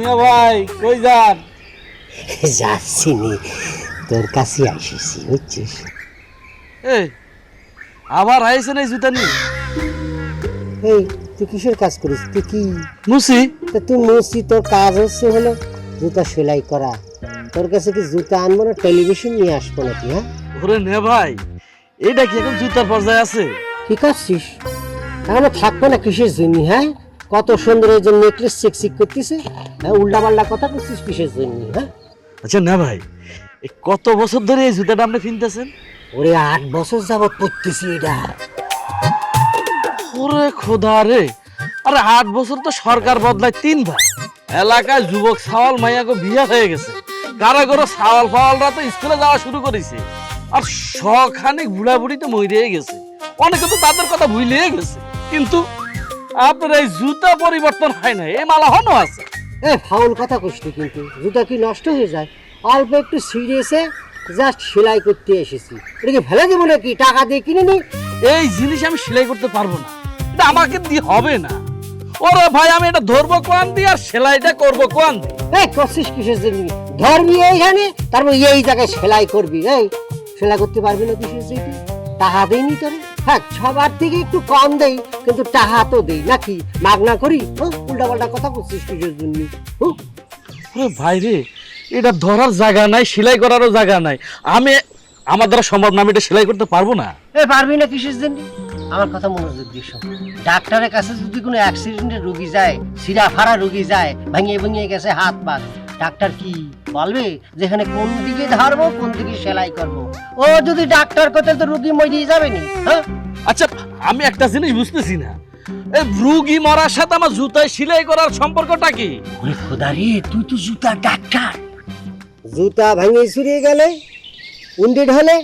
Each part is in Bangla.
মিয়া ভাই কই যান? যাচ্ছি নি, তোর কাছে আসিছি বুঝছিস। এই আবার আইছেন এই জুতা নিয়ে? এই তুই কিসের কাজ করিস? তুই কি মুসি? তা তুই মুসি, তোর কাজ হচ্ছে হলো জুতা সেলাই করা। তোর কাছে কি জুতা আনবো না টেলিভিশন নিয়ে আসবো নাকি? হ্যাঁ ওরে নে ভাই, এটা কি এখন জুতার পর্যায়ে আছে? কি করছিস? তাহলে থাকবো না কিসের জন্য? হ্যাঁ কত সুন্দর এই যে নেকলেস চেক করতেছে, হ্যাঁ উল্টা পাল্টা কথা করছিস কিসের জন্য? হ্যাঁ আচ্ছা না ভাই, এই কত বছর ধরে এই জুতাটা আপনি কিনতেছেন? ওরে 8 বছর যাবত পড়তেছি এটা। ওরে খোদা রে, আরে 8 বছর তো সরকার বদলায় 3 বার, এলাকায় যুবক সাওয়াল মাইয়াকে বিয়ে হয়ে গেছে, কারাগারে সাওয়াল ফাওয়ালরা তো স্কুলে যাওয়া শুরু করেছে, আর শখানেক বুড়া বুড়ি তো মরিয়ে গেছে, অনেকে তো তাদের কথা ভুলিয়ে গেছে, কিন্তু আপনার এই জুতা পরিবর্তন হয় না, এই মালা হনো আছে। এ ফাউল কথা কইস তুই, কিন্তু জুতা কি নষ্ট হয়ে যায়? অল্প একটু সিরিয়াসে জাস্ট সেলাই করতে এসেছি, এটা কি ফেলে দেবো নাকি? টাকা দিয়ে কিনে নি। এই জিনিস আমি সেলাই করতে পারবো না, এটা আমাকে দিয়ে হবে না। ওরে ভাই, আমি এটা ধরবো কোয়ান দিয়ে আর সেলাইটা করবো কোয়ান দিয়ে? এই করছিস কিসের জন্য? ধরবি এইখানে, তারপর এই জায়গায় সেলাই করবি। এই সেলাই করতে পারবি না কিসের জন্য? টাকা দেয়নি তোর? হ্যাঁ সবার থেকে একটু কম দেই, কিন্তু টাকা তো দেই নাকি? মাগনা করি? উল্টা পাল্টা কথা করছিস কিসের জন্য? ওরে ভাই রে, এটা ধরার জায়গা নাই, সেলাই করারও জায়গা নাই, আমার দ্বারা সম্ভব না, আমি এটা সেলাই করতে পারবো না। পারবি না কিসের জন্য? আমার কথা মনোযোগ দিয়ে শোন। ডাক্তারের কাছে যদি কোনো অ্যাক্সিডেন্টে রোগী যায়, সিরা ফাড়া রোগী যায়, ভাঙিয়ে ভাঙিয়ে গেছে হাত পা, ডাক্তার কি বলবে যেখানে কোন দিকে ধরবো কোন দিকে সেলাই করব? ও যদি ডাক্তার করতে তো রোগী মরিয়ে যাবে নি। হ্যাঁ আচ্ছা, আমি একটা জিনিস বুঝতেছি না, এই রুগী মরার সাথে আমার জুতায় সেলাই করার সম্পর্কটা কি? ওরে খোদা রে, তুই তো জুতা ডাক্তার। জুতা ভাঙিয়ে ছুরিয়ে গেলে উন্ডেড হলে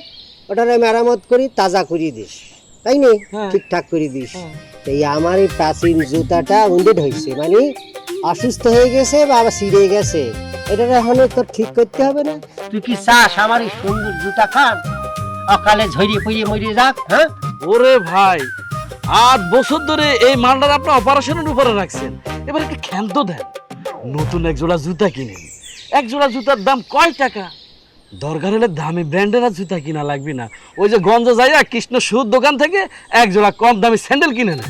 ওটারে মেরামত করি, তাজা করিয়ে দিস, তাই নে? হ্যাঁ। ঠিকঠাক করে দিস। এই আমার এই প্রাচীন জুতাটা উন্ডেড হয়েছে, মানে অসুস্থ হয়ে গেছে বা আবার ছিঁড়ে গেছে, এটা এখন তোর ঠিক করতে হবে না? তুই কি চাস আমার এই সুন্দর জুতা খান অকালে ঝরিয়ে পড়িয়ে মরিয়ে যাক? হ্যাঁ ওরে ভাই, 8 বছর ধরে এই মালটার আপনি অপারেশনের উপরে রাখছেন, এবার একটু ক্ষান্ত দেন, নতুন এক জোড়া জুতা কিনেন। এক জোড়া জুতার দাম কয় টাকা? দরকার হলে দামি ব্র্যান্ডের আর জুতা কিনা লাগবে না, ওই যে গঞ্জ যাইয়া কৃষ্ণ সুর দোকান থেকে এক জোড়া কম দামি স্যান্ডেল কিনে নেন।